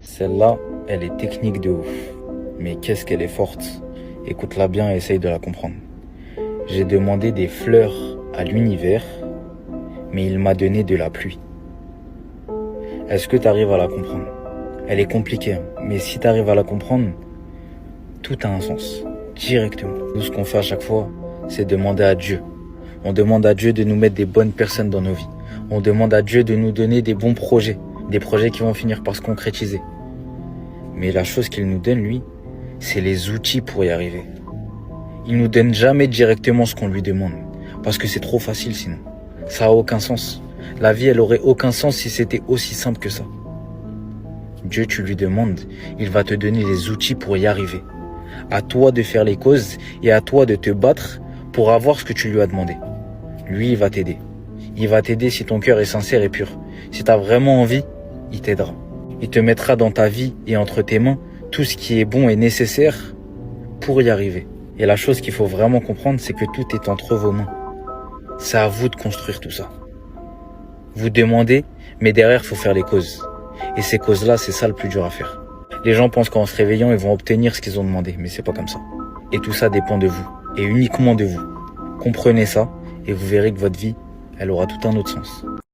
Celle-là, elle est technique de ouf. Mais qu'est-ce qu'elle est forte. Écoute-la bien et essaye de la comprendre. J'ai demandé des fleurs à l'univers, mais il m'a donné de la pluie. Est-ce que tu arrives à la comprendre? Elle est compliquée, hein, mais si tu arrives à la comprendre, tout a un sens, directement. Nous, ce qu'on fait à chaque fois, c'est demander à Dieu. On demande à Dieu de nous mettre des bonnes personnes dans nos vies. On demande à Dieu de nous donner des bons projets, des projets qui vont finir par se concrétiser. Mais la chose qu'il nous donne, lui, c'est les outils pour y arriver. Il nous donne jamais directement ce qu'on lui demande, parce que c'est trop facile sinon. Ça a aucun sens. La vie, elle aurait aucun sens si c'était aussi simple que ça. Dieu, tu lui demandes, il va te donner les outils pour y arriver. À toi de faire les causes et à toi de te battre pour avoir ce que tu lui as demandé. Lui, il va t'aider. Il va t'aider si ton cœur est sincère et pur. Si tu as vraiment envie, il t'aidera. Il te mettra dans ta vie et entre tes mains tout ce qui est bon et nécessaire pour y arriver. Et la chose qu'il faut vraiment comprendre, c'est que tout est entre vos mains. C'est à vous de construire tout ça. Vous demandez, mais derrière, il faut faire les causes. Et ces causes-là, c'est ça le plus dur à faire. Les gens pensent qu'en se réveillant, ils vont obtenir ce qu'ils ont demandé, mais c'est pas comme ça. Et tout ça dépend de vous, et uniquement de vous. Comprenez ça, et vous verrez que votre vie, elle aura tout un autre sens.